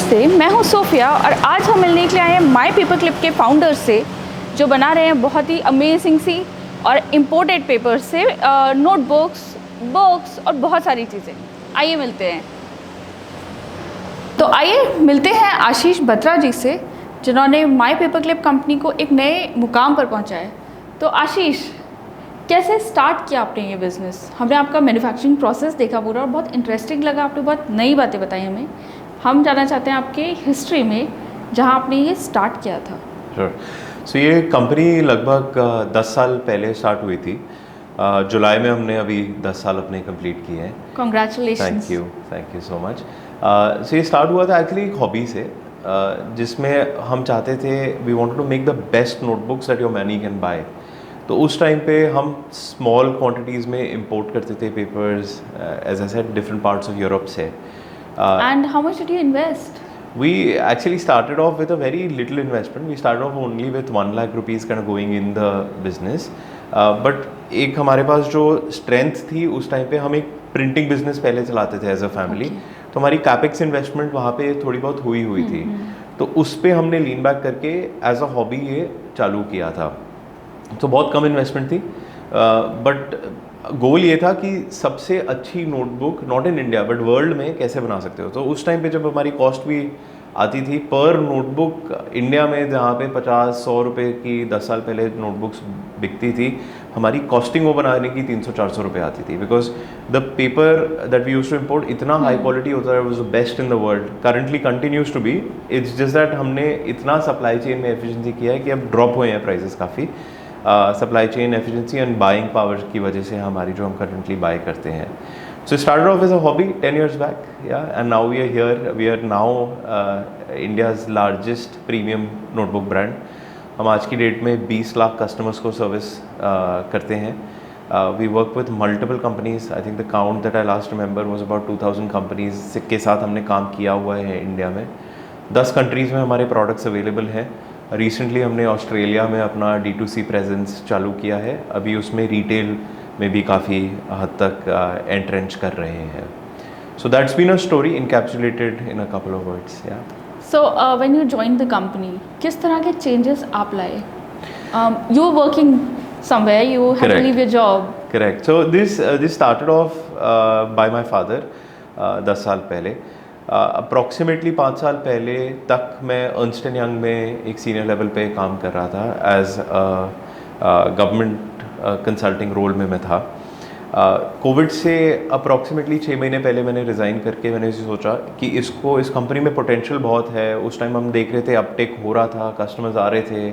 नमस्ते, मैं हूं सोफिया और आज हम मिलने के लिए आए हैं माई पेपर क्लिप के फाउंडर से, जो बना रहे हैं बहुत ही अमेजिंग सी और इम्पोर्टेड पेपर से नोटबुक्स, बुक्स और बहुत सारी चीज़ें। आइए मिलते हैं। तो आइए मिलते हैं आशीष बत्रा जी से, जिन्होंने माई पेपर क्लिप कंपनी को एक नए मुकाम पर पहुंचाया। तो आशीष, कैसे स्टार्ट किया आपने ये बिज़नेस? हमने आपका मैन्युफैक्चरिंग प्रोसेस देखा पूरा और बहुत इंटरेस्टिंग लगा, आपने बहुत नई बातें बताई हमें। हम जानना चाहते हैं आपके हिस्ट्री में जहाँ आपने ये स्टार्ट किया था। श्योर। सो ये कंपनी लगभग 10 साल पहले स्टार्ट हुई थी। जुलाई में हमने अभी 10 साल अपने कंप्लीट किए हैं। Congratulations. Thank you so much. So ये स्टार्ट हुआ था एक्चुअली एक हॉबी से, जिसमें हम चाहते थे we wanted to make the best notebooks that your money can buy. तो उस टाइम पे हम स्मॉल क्वांटिटीज़ में इंपोर्ट करते थे papers, as I said, different parts of Europe से। And how much did you invest? We actually started off with a very little investment. We started off only with 1 lakh rupees kind of going in the business. But एक हमारे पास जो strength थी उस time पे, हम एक printing business पहले चलाते थे एज अ फैमिली। तो हमारी कैपेक्स इन्वेस्टमेंट वहाँ पे थोड़ी बहुत हुई थी। तो उस पे हमने लीन बैक करके एज अ हॉबी ये चालू किया था। तो बहुत कम इन्वेस्टमेंट थी, बट गोल ये था कि सबसे अच्छी notebook not in India but world में कैसे बना सकते हो। तो उस टाइम पे जब हमारी कॉस्ट भी आती थी पर नोटबुक, इंडिया में जहाँ पे 50-100 रुपये की 10 साल पहले नोटबुक्स बिकती थी, हमारी कॉस्टिंग वो बनाने की 300-400 रुपये आती थी। Because the paper that we use to import इतना हाई क्वालिटी होता है, was the best in the world, currently continues to be. It's just that हमने इतना सप्लाई चेन में एफिशिएंसी किया है कि अब ड्रॉप हुए हैं प्राइसेस काफ़ी। Supply chain efficiency and buying power की वजह से हमारी जो हम करंटली बाय करते हैं। So started off as a hobby 10 years back, ya, and now we are here. We are now India's largest premium notebook brand. हम आज की डेट में 20 लाख कस्टमर्स को सर्विस करते हैं। We work with multiple companies. I think the count that I last remember was about 2000 companies के साथ हमने काम किया हुआ है इंडिया में। 10 कंट्रीज़ में हमारे प्रोडक्ट्स अवेलेबल हैं। रिसेंटली हमने ऑस्ट्रेलिया में अपना D2C प्रेजेंस चालू किया है। अभी उसमें रिटेल में भी काफ़ी हद तक एंट्रेंच कर रहे हैं। So that's been a story encapsulated in a couple of words. Ya, so when you joined the company, किस तरह के चेंजेस आप लाए? You were working somewhere, you had to leave your job. Correct. So this started off by my father 10 साल पहले। Approximately 5 साल पहले तक मैं अर्नस्ट एंड यंग में एक सीनियर लेवल पे काम कर रहा था। एज गवर्नमेंट कंसल्टिंग रोल में मैं था। कोविड से अप्रॉक्सीमेटली 6 महीने पहले मैंने रिज़ाइन करके मैंने सोचा कि इस कंपनी में पोटेंशियल बहुत है। उस टाइम हम देख रहे थे अपटेक हो रहा था, कस्टमर्स आ रहे थे,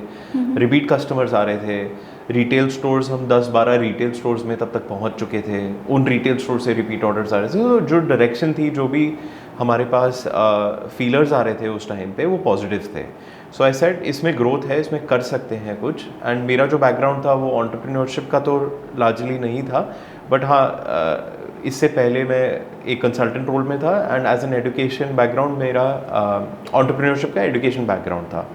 रिपीट कस्टमर्स आ रहे थे। रिटेल स्टोर्स, हम 10-12 रिटेल स्टोर्स में तब तक पहुंच चुके थे। उन रिटेल स्टोर से रिपीट ऑर्डर्स आ रहे थे। तो जो डायरेक्शन थी, जो भी हमारे पास फीलर्स आ रहे थे उस टाइम पे, वो पॉजिटिव थे। सो आई सेड इसमें ग्रोथ है, इसमें कर सकते हैं कुछ। एंड मेरा जो बैकग्राउंड था वो एंटरप्रेन्योरशिप का तो लार्जली नहीं था, बट हाँ, इससे पहले मैं एक कंसल्टेंट रोल में था। And as an education background मेरा एंटरप्रेन्योरशिप का एजुकेशन बैकग्राउंड था।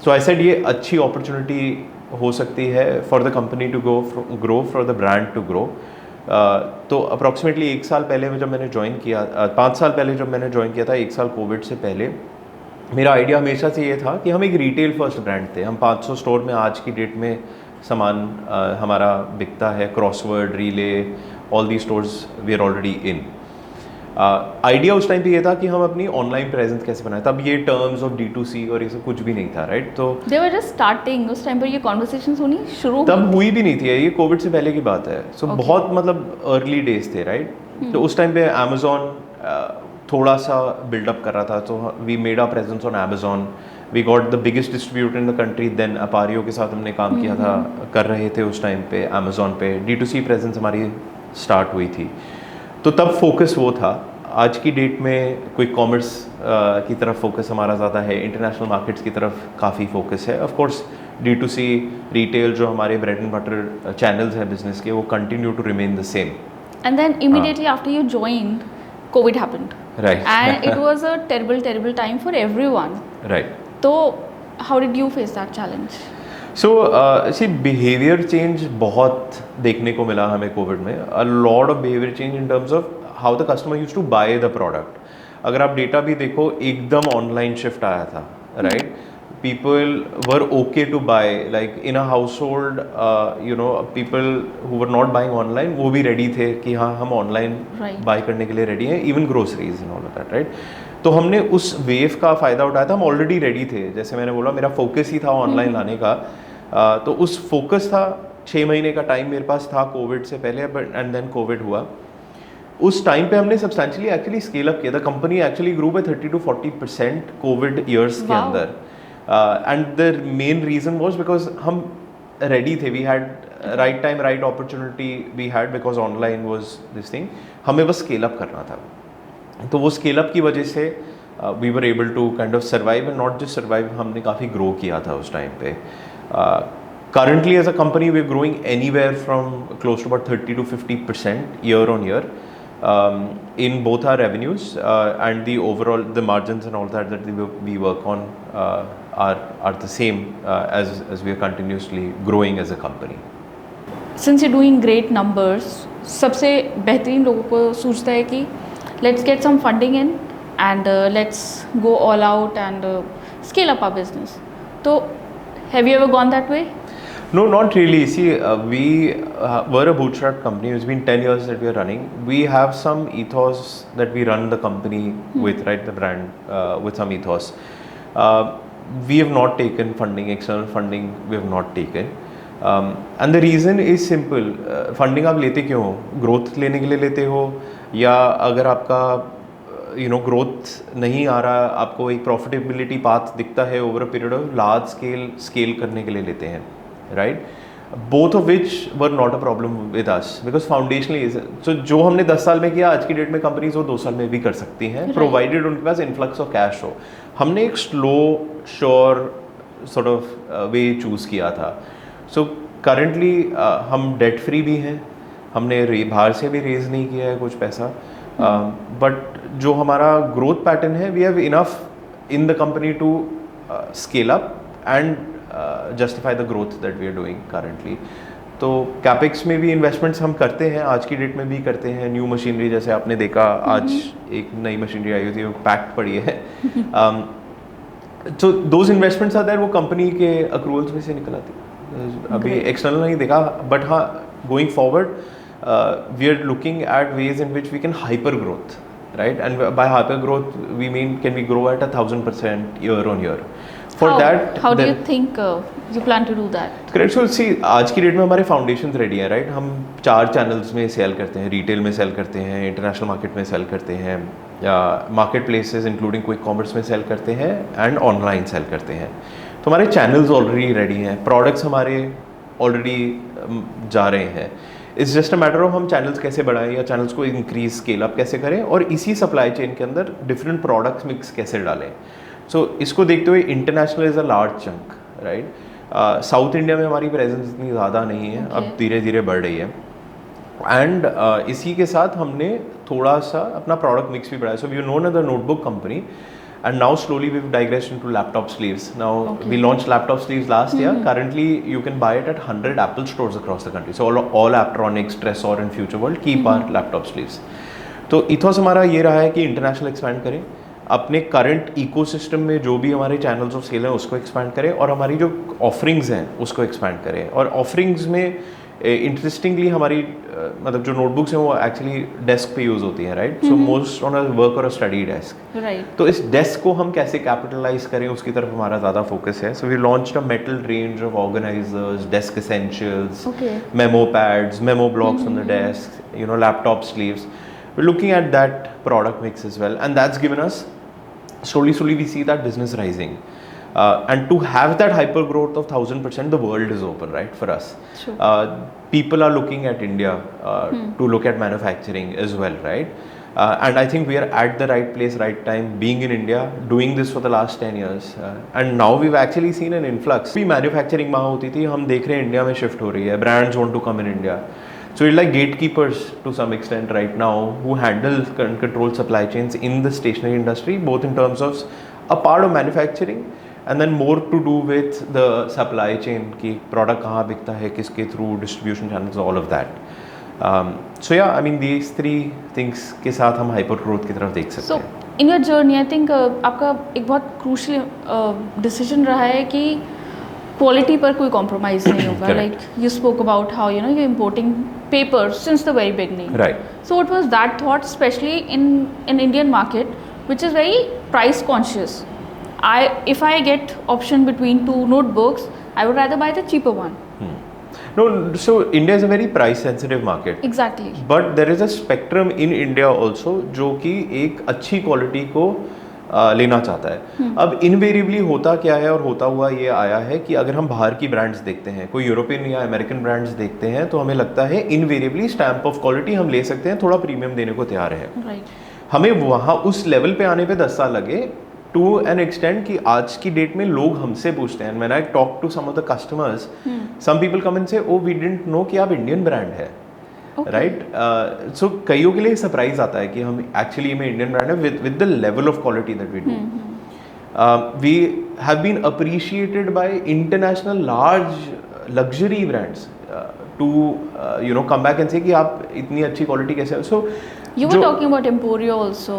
सो आई सेड ये अच्छी अपॉर्चुनिटी हो सकती है for the company to grow, for the brand to grow. तो अप्रॉक्सीमेटली 1 साल पहले जब मैंने ज्वाइन किया, 5 साल पहले जब मैंने ज्वाइन किया था, 1 साल कोविड से पहले, मेरा आइडिया हमेशा से ये था कि हम एक रिटेल फर्स्ट ब्रांड थे। हम 500 स्टोर में आज की डेट में सामान हमारा बिकता है। Crossword, Relay, all the stores we are already in. Idea उस टाइम पे ये था कि हम अपनी ऑनलाइन प्रेजेंस कैसे बनाएं। तब ये टर्म्स ऑफ D2C और ये सब कुछ भी नहीं था, राइट? तो दे वर जस्ट स्टार्टिंग। उस टाइम पर ये कॉन्वर्सेशंस होनी शुरू तब हुई भी नहीं थी, ये कोविड से पहले की बात है। सो बहुत मतलब अर्ली डेज थे, राइट? तो उस टाइम पे अमेजोन थोड़ा सा बिल्डअप कर रहा था। तो we made our presence on Amazon. We got the biggest distributor in the country. Then Appario के साथ हमने काम किया था, कर रहे थे उस टाइम पे अमेजोन पे। D2C प्रेजेंस हमारी स्टार्ट हुई थी। तो तब फोकस वो था। आज की डेट में क्विक कॉमर्स की तरफ फोकस हमारा ज़्यादा है, इंटरनेशनल मार्केट्स की तरफ काफ़ी फोकस है। ऑफ कोर्स D2C रिटेल जो हमारे ब्रेड एंड बटर चैनल्स हैं बिजनेस के, वो continue to remain the same. And then immediately after you joined, COVID happened. Right. And it was a terrible time for everyone. Right. So how did you face that challenge? So behaviour change बहुत देखने को मिला हमें COVID में। A lot of behaviour change in terms of how the customer use to buy the product. अगर आप data भी देखो एकदम ऑनलाइन शिफ्ट आया था, right? People were okay to buy, like in a household, people who were not buying online, वो भी ready थे कि हाँ हम online Right. buy करने के लिए ready हैं, even groceries and all of that, right? तो हमने उस वेव का फ़ायदा उठाया था, हम ऑलरेडी रेडी थे, जैसे मैंने बोला मेरा फोकस ही था ऑनलाइन लाने का। तो उस फोकस था, 6 महीने का टाइम मेरे पास था कोविड से पहले, बट एंड देन कोविड हुआ। उस टाइम पे हमने सब्सटेंशियली एक्चुअली स्केल अप किया था, company actually grow by 30 to 40% COVID years के Wow. अंदर। And the main reason was because हम रेडी थे, we had right time right opportunity we had, because online was this thing, हमें बस scale up करना था। तो वो स्केल अप की वजह से we were able to kind of survive, and not just survive, हमने काफ़ी ग्रो किया था उस टाइम पे। currently as a company we're growing anywhere from close to about 30 to 50% year on year, in both our revenues and the overall the margins and all that we work on are the same as we are continuously growing as a company. Since you're doing great numbers, सबसे बेहतरीन लोगों को सोचता है कि let's get some funding in and let's go all out and scale up our business. तो have you ever gone that way? No, not really. See, we were a bootstrap company. It's been 10 years that we are running. We have some ethos that we run the company with, right? The brand with some ethos. We have not taken funding, external funding. We have not taken. And the reason is simple. Funding आप लेते क्यों हो? Growth लेने के लिए लेते हो, या अगर आपका ग्रोथ नहीं आ रहा, आपको एक प्रॉफिटेबिलिटी पाथ दिखता है over a period of large scale करने के लिए लेते हैं, right? Both of which were not a problem with us, because foundationally so जो हमने 10 साल में किया, आज की डेट में कंपनीज वो 2 साल में भी कर सकती हैं, प्रोवाइडेड उनके पास इन्फ्लक्स ऑफ कैश हो। हमने एक slow sure sort of way choose किया था। सो करंटली हम डेट फ्री भी हैं, हमने बाहर से भी रेज नहीं किया है कुछ पैसा, बट जो हमारा ग्रोथ पैटर्न है, we have enough in the company to scale up and justify the growth that we are doing currently. तो कैपेक्स में भी इन्वेस्टमेंट्स हम करते हैं, आज की डेट में भी करते हैं। न्यू मशीनरी, जैसे आपने देखा आज एक नई मशीनरी आई हुई थी, वो पैक्ड पड़ी है। तो दोज इन्वेस्टमेंट्स आर देयर, वो कंपनी के अक्रूवल्स में से निकल आती। अभी एक्सटर्नल नहीं देखा, बट हाँ going forward we are looking at ways in which we can hyper growth, right? And by hyper growth we mean can we grow at 1000% year on year. For that, how do you think you plan to do that? Correct. So see, आज की date में हमारे foundations ready हैं, right? हम 4 channels में cell करते हैं, retail में सेल करते हैं, इंटरनेशनल मार्केट में सेल करते हैं, या market places including quick commerce में सेल करते हैं, एंड ऑनलाइन सेल करते हैं। तो हमारे चैनल्स ऑलरेडी रेडी हैं, प्रोडक्ट्स हमारे ऑलरेडी जा रहे हैं। It's just a matter of हम चैनल्स कैसे बढ़ाएं, या चैनल्स को इंक्रीज स्केल अप कैसे करें, और इसी सप्लाई चेन के अंदर डिफरेंट प्रोडक्ट्स मिक्स कैसे डालें। सो इसको देखते हुए international is a large chunk, right? South India में हमारी प्रेजेंस इतनी ज़्यादा नहीं है, अब धीरे धीरे बढ़ रही है, एंड इसी के साथ हमने थोड़ा सा अपना प्रोडक्ट मिक्स भी बढ़ाया। So we are known as the notebook company, and now slowly we've digressed into laptop sleeves. Now we launched laptop sleeves last year. Currently you can buy it at 100 Apple stores across the country. So all Apptronics, Tresor and Future World keep our laptop sleeves. तो ethos हमारा ये रहा है कि international expand करें, अपने current ecosystem में जो भी हमारे चैनल्स ऑफ सेल हैं उसको एक्सपैंड करें, और हमारी जो ऑफरिंग्स हैं उसको एक्सपैंड करें। और ऑफरिंग्स में इंटरेस्टिंगली हमारी मतलब जो नोटबुक्स हैं वो एक्चुअली डेस्क पे यूज़ होती हैं, right? So most on a work और अ स्टडी डेस्क, राइट? तो इस डेस्क को हम कैसे कैपिटलाइज करें उसकी तरफ हमारा ज़्यादा फोकस है। So we launched a metal range of organisers, desk essentials, memo pads, memo blocks on the desk, laptop sleeves. We looking at that product mix as well, and that's given us slowly we see that business rising. And to have that hyper growth of 1000%, the world is open, right, for us. Sure. People are looking at India to look at manufacturing as well, right? And I think we are at the right place, right time, being in India, doing this for the last 10 years. And now we've actually seen an influx. भी manufacturing वहाँ होती थी, हम देख रहे हैं India में shift हो रही है, brands want to come in India. So we're like gatekeepers to some extent right now, who handle and control supply chains in the stationery industry, both in terms of a part of manufacturing and then more to do with the supply chain, कि product कहाँ बिकता है, किसके through distribution channels, all of that. So yeah, I mean these 3 things के साथ हम hyper growth की तरफ देख सकते हैं. So in your journey I think आपका एक बहुत क्रूशल डिसीजन रहा है कि क्वालिटी पर कोई कॉम्प्रोमाइज नहीं होगा. Like you spoke about how you know you importing paper since the very beginning. Right. So what was that thought, especially in Indian market, which is very price conscious? If I get option between two notebooks, I would rather buy the cheaper one. No, so India is a very price sensitive market. Exactly. But there is a spectrum in India also जो कि एक अच्छी quality को लेना चाहता है. अब invariably होता क्या है और होता हुआ ये आया है कि अगर हम बाहर की ब्रांड्स देखते हैं, कोई यूरोपियन या अमेरिकन ब्रांड्स देखते हैं, तो हमें लगता है इनवेरिएबली स्टैम्प ऑफ क्वालिटी हम ले सकते हैं, थोड़ा प्रीमियम देने को तैयार है. Right. हमें वहाँ उस लेवल पे आने पे 10 साल लगे टू एन एक्सटेंट कि आज की डेट में लोग हमसे पूछते हैं. When I talk to some of the customers, some people come and say oh we didn't know कि आप इंडियन ब्रांड है. राइट. सो कईयों के लिए सरप्राइज आता है कि हम एक्चुअली में इंडियन ब्रांड है with the level of quality that we do. We have been appreciated by international large luxury brands to you know come back and say कि आप इतनी अच्छी क्वालिटी कैसे. सो You were talking about Emporio also.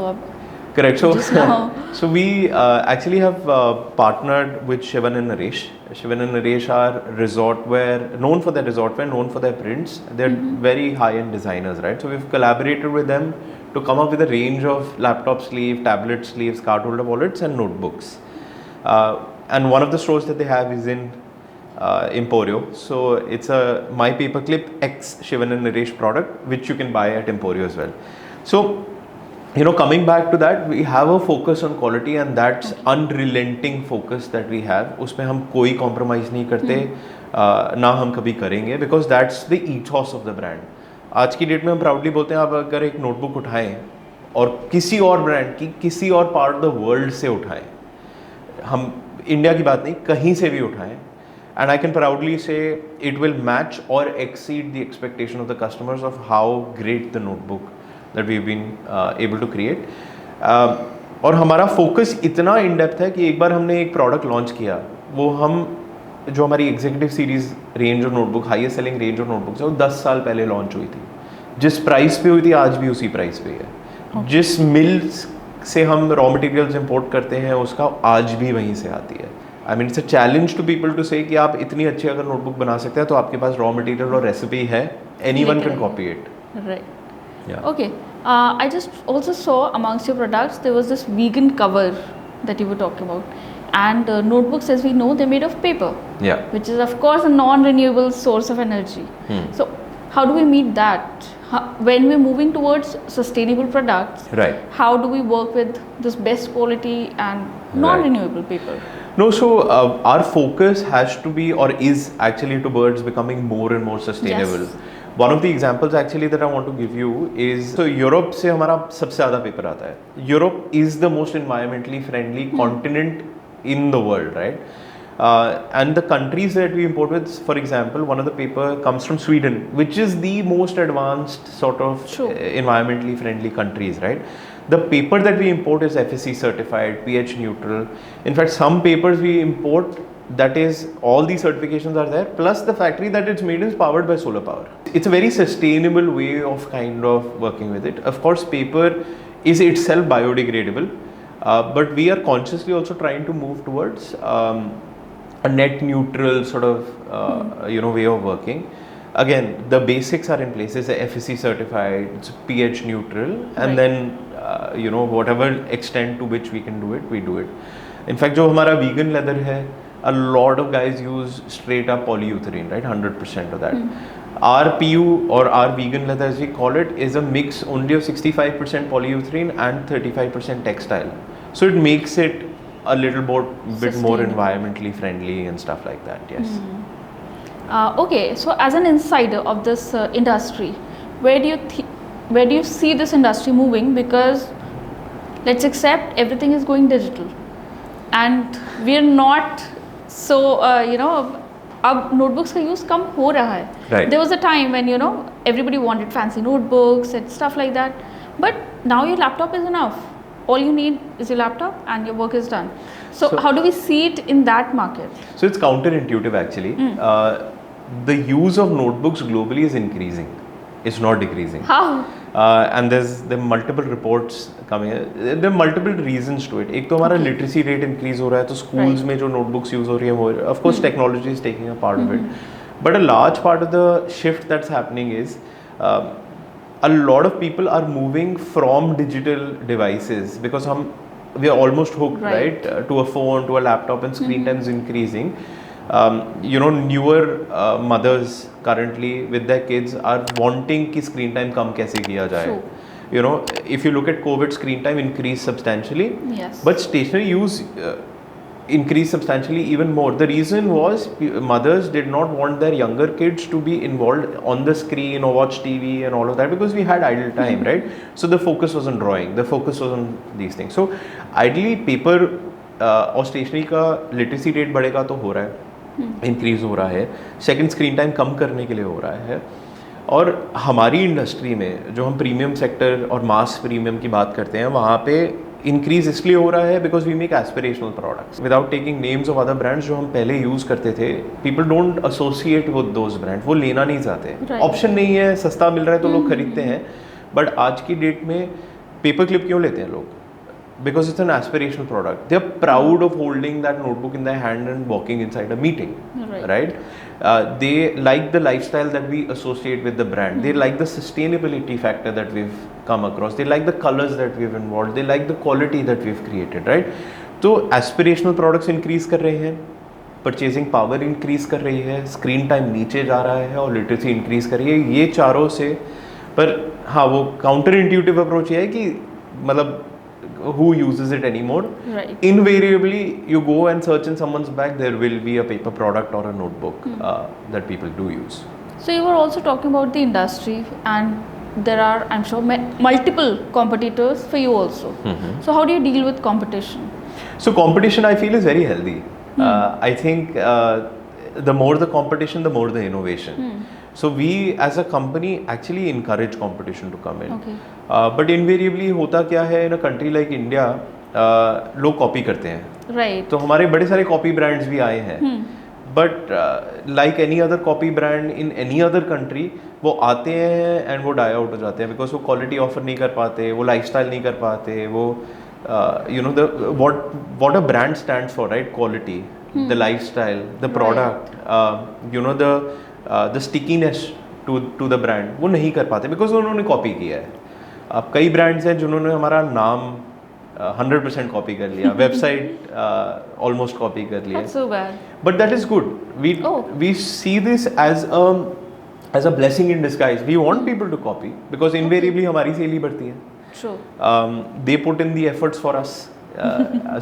Correct. So, Just now. so we actually have partnered with Shivan and Naresh. Shivan and Naresh are resort wear, known for their resort wear, known for their prints. They're very high-end designers, right? So we've collaborated with them to come up with a range of laptop sleeve, tablet sleeves, card holder wallets, and notebooks. And one of the stores that they have is in Emporio. So it's a My Paperclip X Shivan and Naresh product, which you can buy at Emporio as well. So, you know, coming back to that, we have a focus on quality and that's unrelenting focus that we have. उसमें हम कोई compromise नहीं करते, ना हम कभी करेंगे, because that's the ethos of the brand. आज की डेट में हम proudly बोलते हैं आप अगर एक नोटबुक उठाएं और किसी और ब्रांड की किसी और पार्ट ऑफ द वर्ल्ड से उठाएं, हम इंडिया की बात नहीं, कहीं से भी उठाएं, and I can proudly say it will match or exceed the expectation of the customers of how great the notebook that we've been able to create. और हमारा फोकस इतना इन डेप्थ है कि एक बार हमने एक प्रोडक्ट लॉन्च किया, वो हम जो हमारी executive series range of notebook, highest selling range of notebooks है, वो 10 साल पहले लॉन्च हुई थी. जिस प्राइस पे हुई थी आज भी उसी प्राइस पे है. जिस मिल्स से हम रॉ मटेरियल्स इंपोर्ट करते हैं उसका आज भी वहीं से आती है. I mean it's a challenge to people to say कि आप इतनी अच्छी अगर नोटबुक बना सकते हैं तो आपके पास रॉ मटेरियल और रेसिपी है, anyone can copy it. Right. Yeah. Okay. I just also saw amongst your products there was this vegan cover that you were talking about, and notebooks, as we know, they're made of paper, Yeah. which is of course a non-renewable source of energy. So how do we meet that? When we're moving towards sustainable products, Right. how do we work with this best quality and non-renewable paper? No, so our focus has to be or is actually towards becoming more and more sustainable. Yes. One of the examples actually that I want to give you is, so Europe से हमारा सबसे ज़्यादा paper आता है. Europe is the most environmentally friendly continent in the world, right? And the countries that we import with, for example, one of the paper comes from Sweden, which is the most advanced sort of environmentally friendly countries, right? The paper that we import is FSC certified, pH neutral. In fact, some papers we import, that is, all these certifications are there, plus the factory that it's made is powered by solar power. It's a very sustainable way of kind of working with it. Of course, paper is itself biodegradable, but we are consciously also trying to move towards a net neutral sort of you know way of working. Again, the basics are in place. It's FSC certified, it's pH neutral, and then you know whatever extent to which we can do it, we do it. In fact, जो हमारा vegan leather है, a lot of guys use straight up polyurethane, right? 100% of that. Our PU or our vegan leather, as we call it, is a mix only of 65% polyurethane and 35% textile. So it makes it a little bit more environmentally friendly and stuff like that. Yes. Okay, so as an insider of this industry, where do you see this industry moving? Because let's accept everything is going digital, and we're not so you know, अब notebooks का use कम हो रहा है. Right. There was a time when you know everybody wanted fancy notebooks and stuff like that, but now your laptop is enough. All you need is your laptop and your work is done. So how do we see it in that market? So it's counterintuitive actually. The use of notebooks globally is increasing. It's not decreasing. How? and there are multiple reports coming. There are multiple reasons to it. एक तो हमारा literacy rate increase हो रहा है, तो schools में जो notebooks use हो रही है वो, of course technology is taking a part of it, but a large part of the shift that's happening is a lot of people are moving from digital devices because we are almost hooked, right, to a phone, to a laptop, and screen time is increasing. Newer mothers currently with their kids are wanting कि screen time कम कैसे किया जाए. If you look at COVID, screen time increased substantially, yes, but stationery use increased substantially even more. The reason was mothers did not want their younger kids to be involved on the screen or watch TV and all of that because we had idle time, right? So the focus was on drawing, the focus was on these things. So ideally paper और stationery का literacy rate बढ़ेगा तो हो रहा है, increase हो रहा है. सेकंड, स्क्रीन टाइम कम करने के लिए हो रहा है. और हमारी इंडस्ट्री में जो हम प्रीमियम सेक्टर और मास प्रीमियम की बात करते हैं वहाँ पे इंक्रीज इसलिए हो रहा है because we make aspirational products without taking names of other brands जो हम पहले यूज़ करते थे. People don't associate with those brand, वो लेना नहीं चाहते. ऑप्शन नहीं है, सस्ता मिल रहा है तो लोग खरीदते हैं. बट आज की डेट में पेपर क्लिप क्यों लेते हैं लोग? Because it's an aspirational product. They're proud of holding that notebook in their hand and walking inside a meeting, right? They like the lifestyle that we associate with the brand. They like the sustainability factor that we've come across. They like the colors that we've involved. They like the quality that we've created, right? So aspirational products increase कर रहे हैं, purchasing power increase कर रही है, screen time नीचे जा रहा है और literacy increase कर रही है. ये चारों से, पर हाँ वो counter intuitive approach ये है कि मतलब who uses it anymore? Right. Invariably, you go and search in someone's bag, there will be a paper product or a notebook that people do use. So you were also talking about the industry, and there are, I'm sure, multiple competitors for you also. So how do you deal with competition? So competition, I feel, is very healthy. I think the more the competition, the more the innovation. So we as a company actually encourage competition to come in. Okay. But invariably होता क्या है, in a country like India, लोग copy करते हैं. Right. तो हमारे बड़े सारे कॉपी ब्रांड्स भी आए हैं. But like any other copy brand in any other country, वो आते हैं and वो die out हो जाते हैं because वो quality offer नहीं कर पाते, वो lifestyle नहीं कर पाते, वो what a brand stands for, right? Quality, the lifestyle, the product, the stickiness to the brand, वो नहीं कर पाते because उन्होंने कॉपी किया है. अब कई ब्रांड्स हैं जिन्होंने हमारा नाम 100% कॉपी कर लिया, वेबसाइट ऑलमोस्ट कॉपी कर लिया. That's so bad. But that is good. We see this as a blessing in disguise. We want people to copy because invariably हमारी सेल ही बढ़ती है. True. They put in the efforts for us.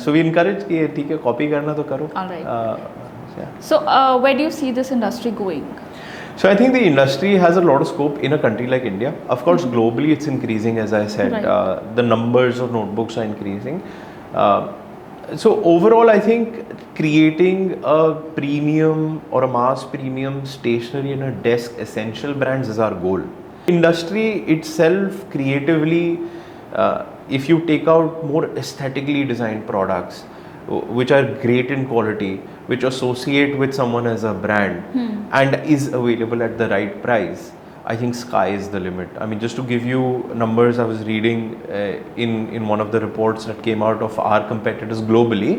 So we encourage कि ठीक है copy करना तो करो. All right. So where do you see this industry going? So I think the industry has a lot of scope in a country like India. Of course, globally it's increasing, as I said. Right. The numbers of notebooks are increasing. So overall, I think creating a premium or a mass premium stationery and a desk essential brands is our goal. Industry itself creatively, if you take out more aesthetically designed products, which are great in quality, which associate with someone as a brand and is available at the right price, I think sky is the limit. I mean, just to give you numbers, I was reading in one of the reports that came out of our competitors globally.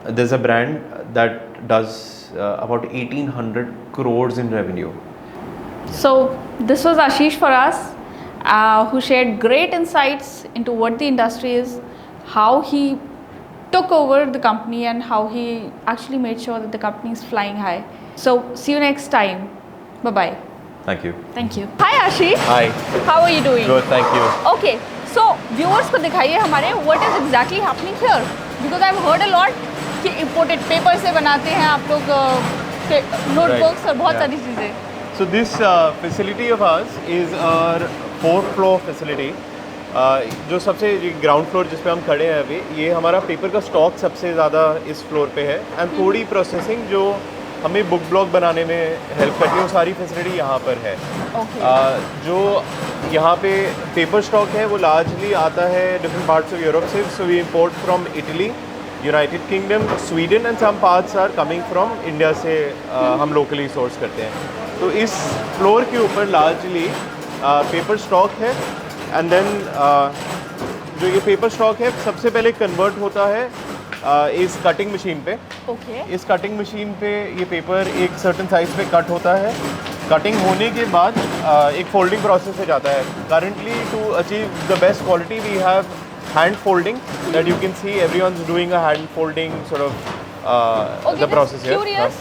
There's a brand that does about 1,800 crores in revenue. So this was Ashish for us, who shared great insights into what the industry is, how he took over the company and how he actually made sure that the company is flying high. So see you next time. Bye-bye. Thank you. Thank you. Hi Ashish. Hi. How are you doing? Good, thank you. Okay. So viewers को दिखाइए हमारे what is exactly happening here, because I've heard a lot कि imported paper से बनाते हैं आप लोग notebooks और बहुत सारी चीज़ें. So this facility of ours is our 4th floor facility. जो सबसे ग्राउंड फ्लोर जिस पे हम खड़े हैं अभी, ये हमारा पेपर का स्टॉक सबसे ज़्यादा इस फ्लोर पे है. एंड थोड़ी प्रोसेसिंग जो हमें बुक ब्लॉग बनाने में हेल्प करती है, वो सारी फैसिलिटी यहाँ पर है. जो यहाँ पे पेपर स्टॉक है वो लार्जली आता है डिफरेंट पार्ट्स ऑफ यूरोप से. So we import from Italy, United Kingdom, Sweden and some parts are coming from India से हम लोकली सोर्स करते हैं. तो इस फ्लोर के ऊपर लार्जली पेपर स्टॉक है, एंड देन जो ये पेपर स्टॉक है सबसे पहले कन्वर्ट होता है इस कटिंग मशीन पे। ओके। इस कटिंग मशीन पे ये पेपर एक सर्टेन साइज पे कट होता है। कटिंग होने के बाद एक फोल्डिंग प्रोसेस से जाता है। Currently to achieve the best quality we have hand folding, that you can see everyone is doing a hand folding sort of the process here. Curious,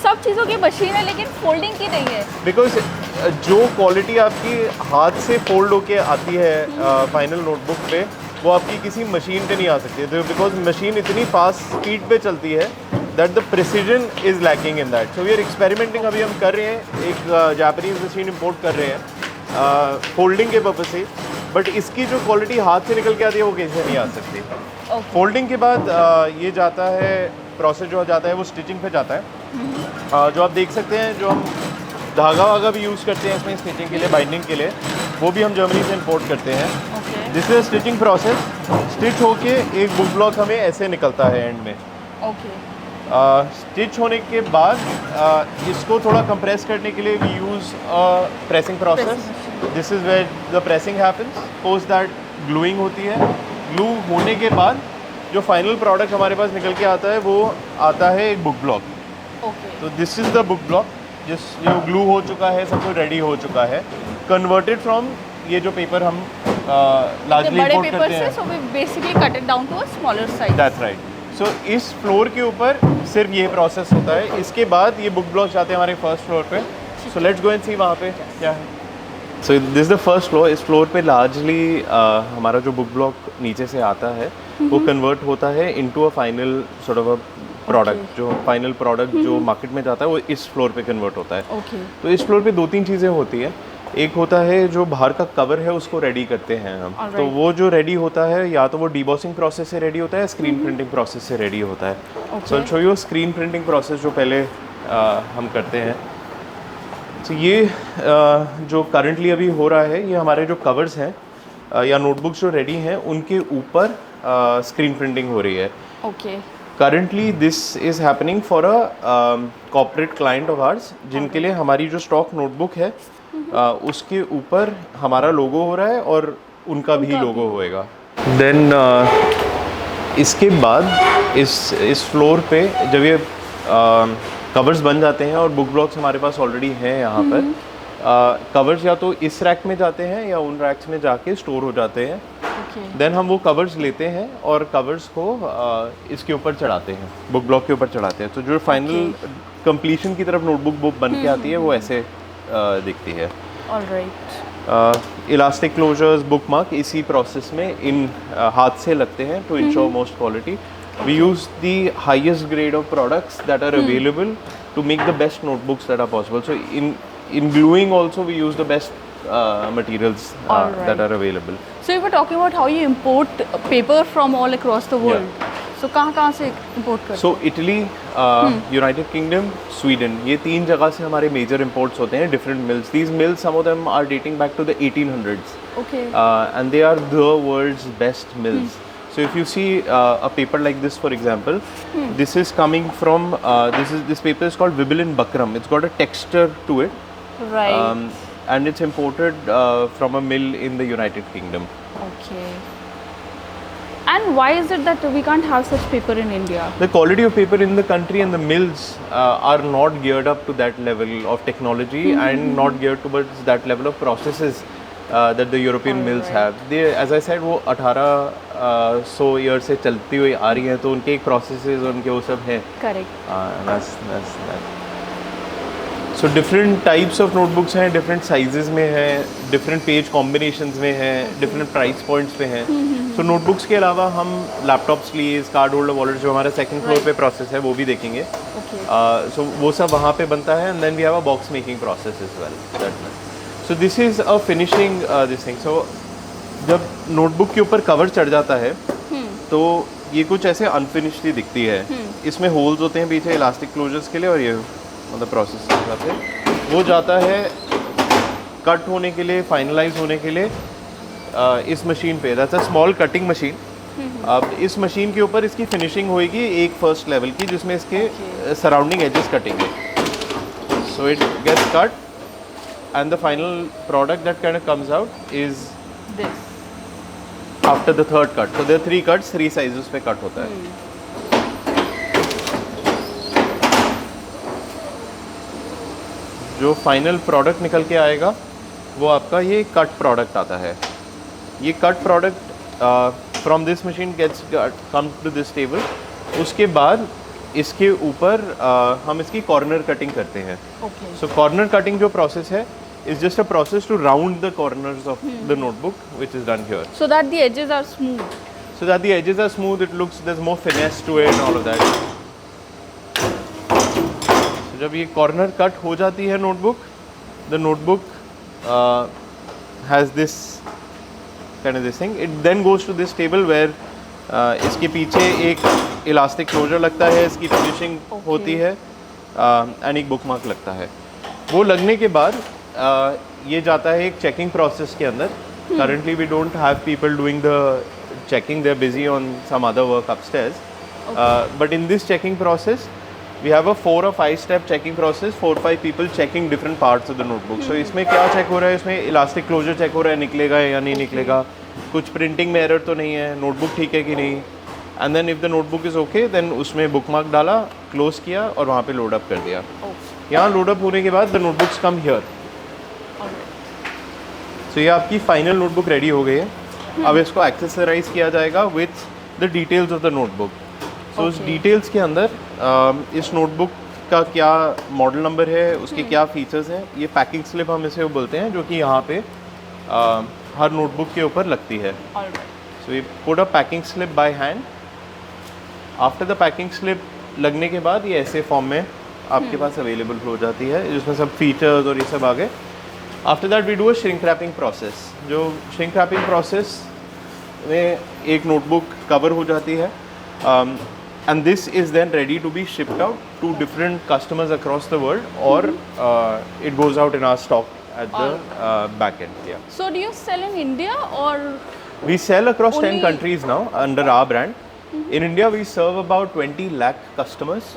सब चीज़ों की मशीन है लेकिन फोल्डिंग की नहीं है। बिकॉज जो क्वालिटी आपकी हाथ से फोल्ड होके आती है फाइनल नोटबुक पे, वो आपकी किसी मशीन पे नहीं आ सकती, बिकॉज मशीन इतनी फास्ट स्पीड पे चलती है that the precision is lacking in that. So we are experimenting, अभी हम कर रहे हैं, एक जापानीज मशीन इंपोर्ट कर रहे हैं फोल्डिंग के पर्पज से, बट इसकी जो क्वालिटी हाथ से निकल के आती है वो कैसे नहीं आ सकती। फोल्डिंग के बाद ये जाता है, प्रोसेस जो जाता है वो स्टिचिंग पे जाता है। जो आप देख सकते हैं, जो हम धागा वागा भी यूज़ करते हैं इसमें स्टिचिंग के लिए, बाइंडिंग के लिए, वो भी हम जर्मनी से इंपोर्ट करते हैं। This is stitching process. Stitch होके एक बुक ब्लॉक हमें ऐसे निकलता है एंड में। स्टिच होने के बाद इसको थोड़ा कंप्रेस करने के लिए we use pressing process. This is where the pressing happens. Post that gluing होती है। ग्लू होने के बाद जो फाइनल प्रोडक्ट हमारे पास निकल के आता है वो आता है एक बुक ब्लॉक। तो this is the book block, जो ग्लू हो चुका है, सब कुछ रेडी हो चुका है, कन्वर्टेड फ्रॉम ये जो पेपर हम लार्जली इंपोर्ट करते हैं। So we basically cut it down to a smaller size. That's right. सो इस फ्लोर के ऊपर सिर्फ ये प्रोसेस होता है। इसके बाद ये बुक ब्लॉक जाते हैं हमारे फर्स्ट फ्लोर पे। सो लेट्स गो एंड सी वहाँ पे क्या है। So this is the first floor. इस फ्लोर पे लार्जली हमारा जो बुक ब्लॉक नीचे से आता है वो कन्वर्ट होता है into a final sort of a product. जो फाइनल प्रोडक्ट जो मार्केट में जाता है वो इस फ्लोर पे कन्वर्ट होता है। तो इस फ्लोर पे 2-3 चीज़ें होती है। एक होता है जो बाहर का कवर है उसको रेडी करते हैं हम। तो वो जो रेडी होता है या तो वो डीबॉसिंग प्रोसेस से रेडी होता है, स्क्रीन प्रिंटिंग प्रोसेस से रेडी होता है। सो show you screen printing process जो पहले हम करते हैं। तो ये जो करंटली अभी हो रहा है, ये हमारे जो कवर्स हैं या नोटबुक्स जो रेडी हैं उनके ऊपर स्क्रीन प्रिंटिंग हो रही है। Currently this is happening for a corporate client of ours, जिनके लिए हमारी जो स्टॉक नोटबुक है उसके ऊपर हमारा लोगो हो रहा है और उनका भी लोगो होएगा। देन इसके बाद इस फ्लोर पे जब ये कवर्स बन जाते हैं और बुक ब्लॉक्स हमारे पास ऑलरेडी हैं यहाँ पर, कवर्स या तो इस रैक में जाते हैं या उन रैक्स में जाके स्टोर हो जाते हैं। देन हम वो कवर्स लेते हैं और कवर्स को इसके ऊपर चढ़ाते हैं, बुक ब्लॉक के ऊपर चढ़ाते हैं। तो जो फाइनल कंप्लीशन की तरफ नोटबुक बुक बन के आती है वो ऐसे दिखती है। इलास्टिक क्लोजर्स, बुक मार्क इसी प्रोसेस में इन हाथ से लगते हैं to ensure most quality. We use the highest grade of products that are available to make the best notebooks that are possible. So in gluing also we use the best materials that are available. So you were talking about how you import paper from all across the world. So कहाँ से import करते हैं? So Italy, United Kingdom, Sweden, ये 3 जगह से हमारे major imports होते हैं, different mills. These mills, some of them are dating back to the 1800s. And they are the world's best mills. So if you see a paper like this, for example, this is coming from this paper is called Vibelin Bakram. It's got a texture to it. And it's imported from a mill in the United Kingdom. And why is it that we can't have such paper in India? The quality of paper in the country and the mills are not geared up to that level of technology and not geared towards that level of processes that the European mills have. They, as I said, वो 1800 years से चलती हुई आ रही हैं, तो उनके एक processes उनके वो सब हैं. Correct. That's So different types of notebooks हैं, different sizes में हैं, different page combinations में हैं, different price points पे हैं. So notebooks के अलावा हम laptops, sleeves, card holder, wallets जो हमारा second floor पे process है वो भी देखेंगे. So वो सब वहाँ पे बनता है, and then we have a box making process as well. So this is a finishing this thing. So जब notebook के ऊपर cover चढ़ जाता है तो ये कुछ ऐसे unfinished ही दिखती है. इसमें holes होते हैं पीछे elastic closures के लिए, और ये मतलब प्रोसेस जाते हैं, वो जाता है कट होने के लिए, फाइनलाइज होने के लिए इस मशीन पे. That's a small cutting machine. अब इस मशीन के ऊपर इसकी फिनिशिंग होएगी एक फर्स्ट लेवल की, जिसमें इसके सराउंडिंग एजेस कटेंगे. So it gets cut and the final product that kind of comes out is This. after the third cut. So there are 3 cuts, 3 sizes पे cut होता है. जो फाइनल प्रोडक्ट निकल के आएगा वो आपका ये कट प्रोडक्ट आता है. ये cut product from this machine gets come to this table. उसके बाद इसके ऊपर हम इसकी कॉर्नर कटिंग करते हैं. Okay. सो कॉर्नर कटिंग जो प्रोसेस है is just a process to round the corners of the notebook which is done here. So that the edges are smooth. So that the edges are smooth, it looks, there's more finesse to it and all of that. So जब ये corner cut हो जाती है notebook, the notebook has this kind of this thing. It then goes to this table where इसके पीछे एक elastic closure लगता है, इसकी फिनिशिंग होती है एंड एक बुक मार्क लगता है. वो लगने के बाद ये जाता है एक चेकिंग प्रोसेस के अंदर. Currently we don't have people doing the checking, they're busy on some other work upstairs. But in this checking process, we have a 4 or 5 step checking process, 4 or 5 people checking different parts of the notebook. So इसमें क्या check हो रहा है, इसमें elastic closure check हो रहा है, निकलेगा या नहीं निकलेगा, कुछ प्रिंटिंग में एरर तो नहीं है, नोटबुक ठीक है कि नहीं. And then if the notebook is okay, then उसमें बुक मार्क डाला, क्लोज किया और वहाँ पे लोड अप कर दिया. यहाँ लोड अप होने के बाद द नोटबुक्स कम हियर. सो ये आपकी फाइनल नोटबुक रेडी हो गई है. अब इसको एक्सेसराइज किया जाएगा with the details of the notebook. So उस डिटेल्स के अंदर इस नोटबुक का क्या मॉडल नंबर है, उसके क्या फीचर्स हैं, ये पैकिंग स्लिप हम इसे बोलते हैं, जो कि यहाँ पे हर नोटबुक के ऊपर लगती है. सो ये put a packing slip by hand. After the packing slip लगने के बाद ये ऐसे फॉर्म में आपके पास अवेलेबल हो जाती है, जिसमें सब फीचर्स और ये सब आ गए. After that we do a shrink wrapping process. जो श्रिंक रैपिंग प्रोसेस में एक नोटबुक कवर हो जाती है and this is then ready to be shipped out to different customers across the world, or it goes out in our stock at the back end. Yeah. So do you sell in India or? We sell across Only 10 countries now under our brand. In India, we serve about 20 lakh customers.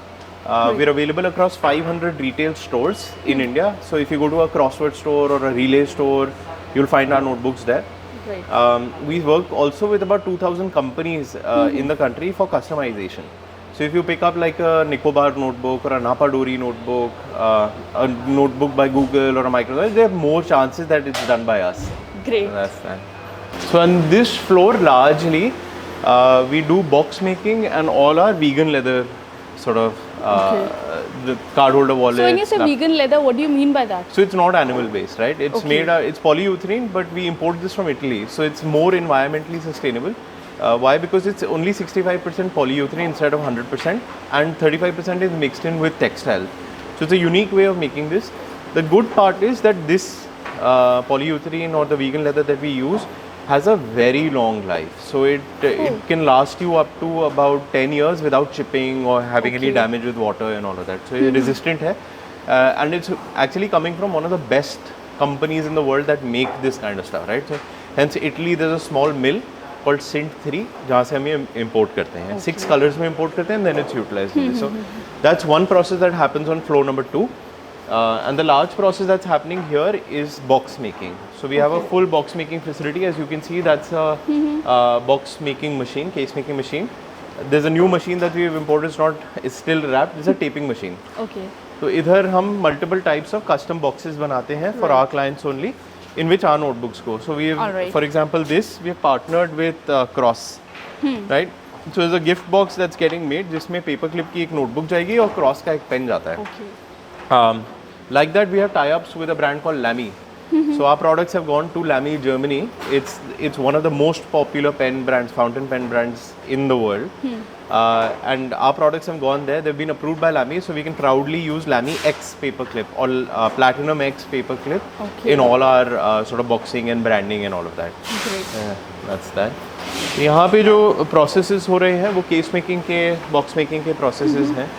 We're available across 500 retail stores in India. So if you go to a Crossword store or a Relay store, you'll find our notebooks there. Right. We work also with about 2,000 companies in the country for customization. So if you pick up like a Nicobar notebook or a Napadori notebook, a notebook by Google or a Microsoft, there are more chances that it's done by us. Great. That's that. So on this floor, largely, we do box making and all our vegan leather sort of the card holder wallet. So when you say stuff. vegan leather, what do you mean by that? So it's not animal based, right? It's made, it's polyurethane, but we import this from Italy. So it's more environmentally sustainable. Why? Because it's only 65% polyurethane instead of 100%, and 35% is mixed in with textile. So it's a unique way of making this. The good part is that this polyurethane or the vegan leather that we use has a very long life. So it can last you up to about 10 years without chipping or having any damage with water and all of that. So it's resistant hai. And it's actually coming from one of the best companies in the world that make this kind of stuff, right? So hence Italy, there's a small mill called Sint 3 जहाँ से हम ये import करते हैं. 6 colors में import करते हैं and then it's utilized. So that's one process that happens on floor number 2. And the large process that's happening here is box making. So we have a full box making facility. As you can see, that's a box making machine, case making machine. There's a new machine that we have imported. It's still wrapped. It's a taping machine. Okay. So इधर हम multiple types of custom boxes बनाते हैं for our clients only, in which our notebooks go. So we have, for example, this we have partnered with Cross, right? So there's a gift box that's getting made जिसमें paperclip की एक notebook जाएगी और Cross का एक pen जाता है. Okay. Like that, we have tie-ups with a brand called Lamy. So our products have gone to Lamy, Germany. It's one of the most popular pen brands, fountain pen brands in the world. And our products have gone there. They've been approved by Lamy, so we can proudly use Lamy X paperclip or Platinum X paperclip in all our sort of boxing and branding and all of that. Great. That's that. यहाँ पे जो processes हो रहे हैं वो case making के, box making के processes हैं.